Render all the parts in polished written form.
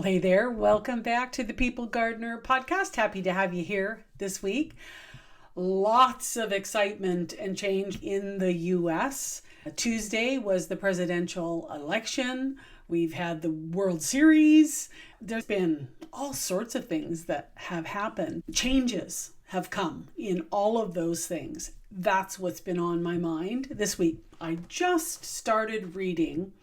Hey there, welcome back to the People Gardener podcast. Happy to have you here this week. Lots of excitement and change in the US. Tuesday was the presidential election. We've had the World Series. There's been all sorts of things that have happened. Changes have come in all of those things. That's what's been on my mind this week. I just started reading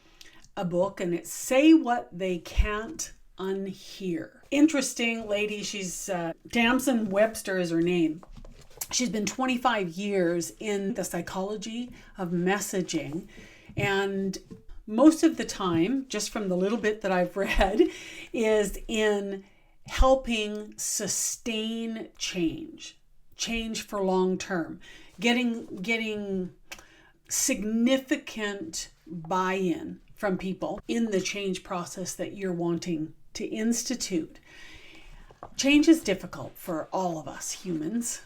a book and it's Say What They Can't Unhear. Interesting lady. She's Tamsen Webster is her name. She's been 25 years in the psychology of messaging, and most of the time, just from the little bit that I've read, is in helping sustain change for long term, getting significant buy-in from people in the change process that you're wanting to institute. Change is difficult for all of us humans,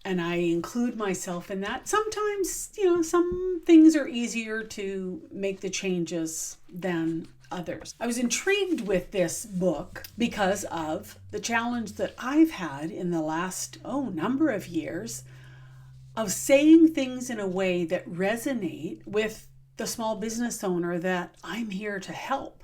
and I include myself in that. Sometimes, some things are easier to make the changes than others. I was intrigued with this book because of the challenge that I've had in the last number of years of saying things in a way that resonate with the small business owner that I'm here to help,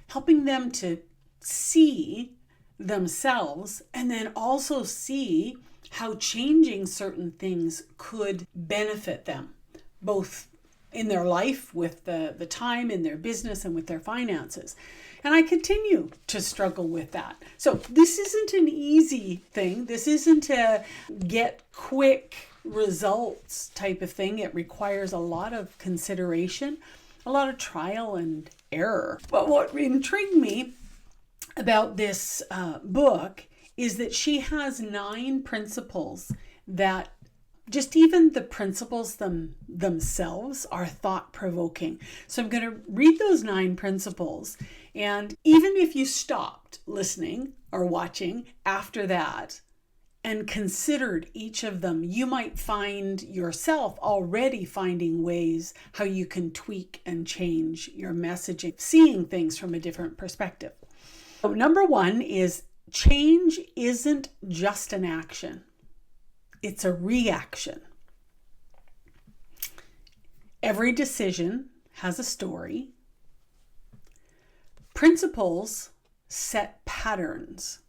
helping them to see themselves and then also see how changing certain things could benefit them, both in their life, with the time in their business, and with their finances. And I continue to struggle with that. So this isn't an easy thing. This isn't a get quick results type of thing. It requires a lot of consideration, a lot of trial and error. But what intrigued me about this book is that she has 9 principles that just even the principles themselves are thought-provoking. So I'm going to read those 9 principles. And even if you stopped listening or watching after that and considered each of them, you might find yourself already finding ways how you can tweak and change your messaging, seeing things from a different perspective. So number 1 is change isn't just an action. It's a reaction. Every decision has a story. Principles set patterns.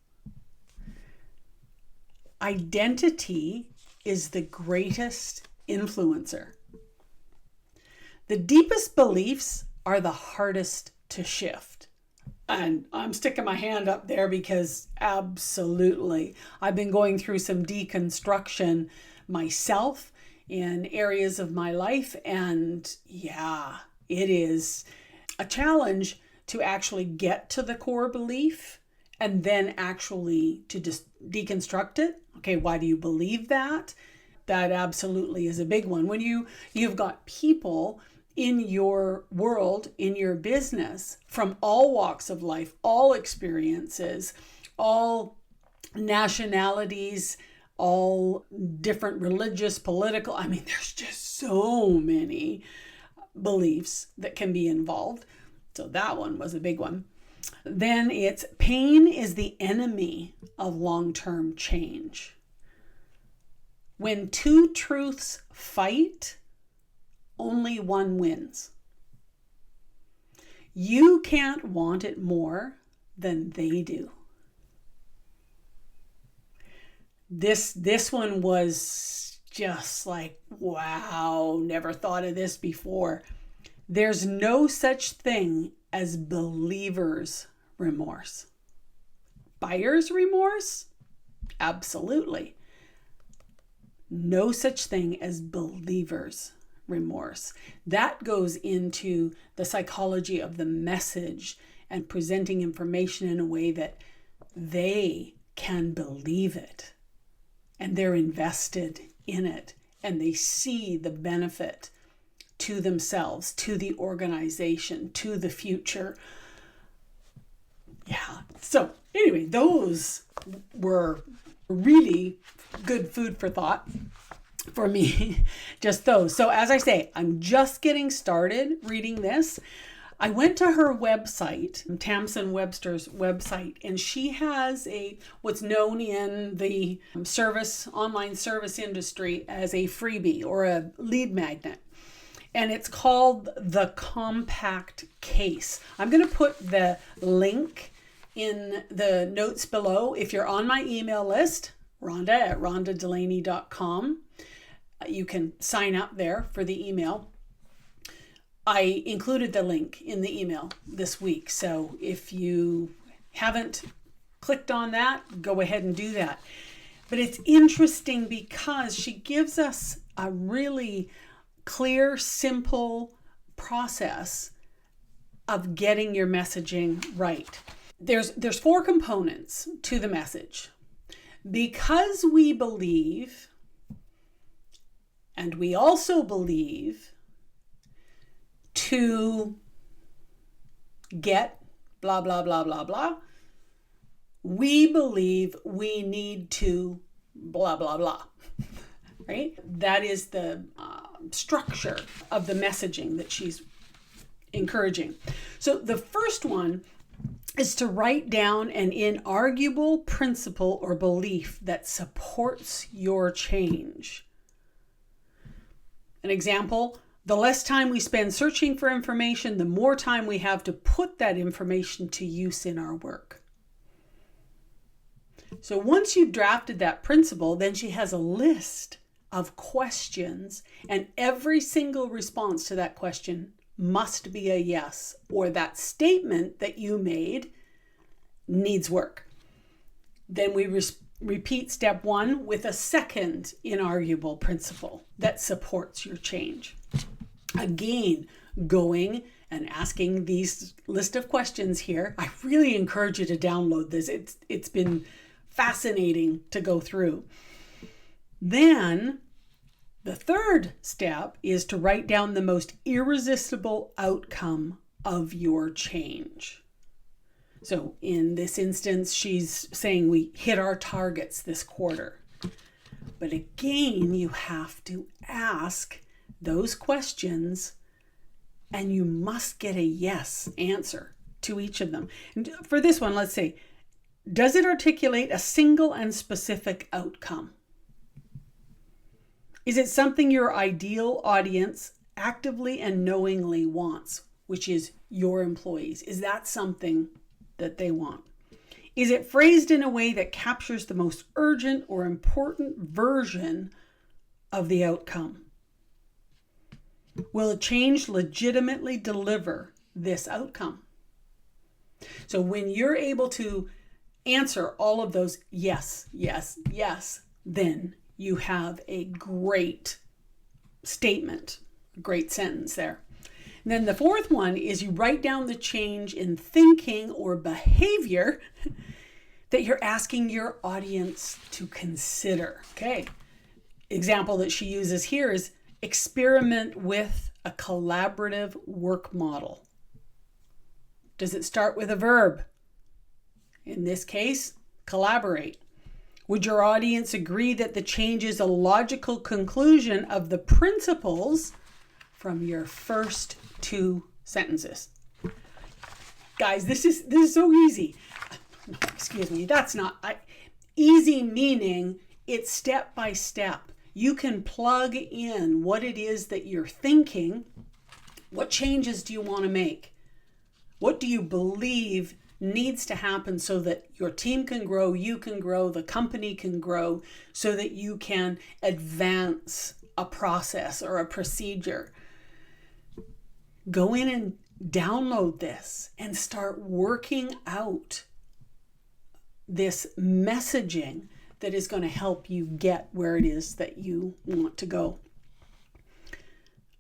Identity is the greatest influencer. The deepest beliefs are the hardest to shift. And I'm sticking my hand up there because absolutely, I've been going through some deconstruction myself in areas of my life. And yeah, it is a challenge to actually get to the core belief and then actually to just deconstruct it. Okay, why do you believe that? That absolutely is a big one. When you've got people in your world, in your business, from all walks of life, all experiences, all nationalities, all different religious, political, there's just so many beliefs that can be involved. So that one was a big one. Then it's pain is the enemy of long-term change. When 2 truths fight, only one wins. You can't want it more than they do. This one was just like, wow, never thought of this before. There's no such thing as believer's remorse. Buyer's remorse? Absolutely. No such thing as believer's remorse. That goes into the psychology of the message and presenting information in a way that they can believe it and they're invested in it and they see the benefit to themselves, to the organization, to the future. Yeah. So anyway, those were really good food for thought for me, just those. So as I say, I'm just getting started reading this. I went to her website, Tamsen Webster's website, and she has what's known in the online service industry as a freebie or a lead magnet. And it's called the Compact Case. I'm going to put the link in the notes below. If you're on my email list, rhonda@rhondadelaney.com, you can sign up there for the email. I included the link in the email this week. So if you haven't clicked on that, go ahead and do that. But it's interesting because she gives us a really clear, simple process of getting your messaging right. There's 4 components to the message. Because we believe, and we also believe, to get blah, blah, blah, blah, blah, we believe we need to blah, blah, blah, right? That is the structure of the messaging that she's encouraging. So the first one is to write down an inarguable principle or belief that supports your change. An example: the less time we spend searching for information, the more time we have to put that information to use in our work. So once you've drafted that principle, then she has a list of questions, and every single response to that question must be a yes, or that statement that you made needs work. Then we repeat step 1 with a second inarguable principle that supports your change. Again, going and asking these list of questions here. I really encourage you to download this. It's been fascinating to go through. Then the third step is to write down the most irresistible outcome of your change. So in this instance, she's saying we hit our targets this quarter. But again, you have to ask those questions, and you must get a yes answer to each of them. And for this one, let's say, does it articulate a single and specific outcome? Is it something your ideal audience actively and knowingly wants, which is your employees? Is that something that they want? Is it phrased in a way that captures the most urgent or important version of the outcome? Will a change legitimately deliver this outcome? So when you're able to answer all of those yes, yes, yes, then you have a great statement, a great sentence there. And then the fourth one is you write down the change in thinking or behavior that you're asking your audience to consider. Okay. Example that she uses here is experiment with a collaborative work model. Does it start with a verb? In this case, collaborate. Would your audience agree that the change is a logical conclusion of the principles from your first 2 sentences? Guys, this is so easy. No, excuse me, that's not easy, meaning it's step by step. You can plug in what it is that you're thinking. What changes do you want to make? What do you believe needs to happen so that your team can grow, you can grow, the company can grow, so that you can advance a process or a procedure? Go in and download this and start working out this messaging that is going to help you get where it is that you want to go.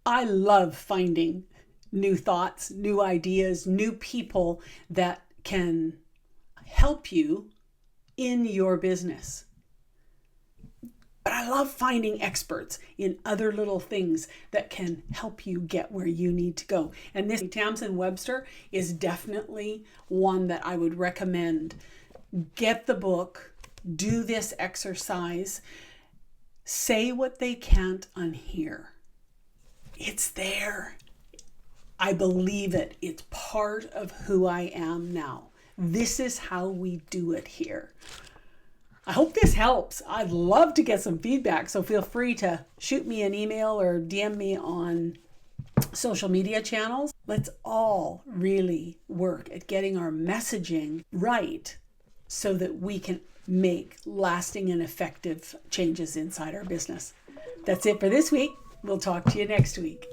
I love finding new thoughts, new ideas, new people that can help you in your business. But I love finding experts in other little things that can help you get where you need to go. And this Tamsen Webster is definitely one that I would recommend. Get the book, do this exercise, say what they can't unhear. It's there. I believe it. It's part of who I am now. This is how we do it here. I hope this helps. I'd love to get some feedback, so feel free to shoot me an email or DM me on social media channels. Let's all really work at getting our messaging right so that we can make lasting and effective changes inside our business. That's it for this week. We'll talk to you next week.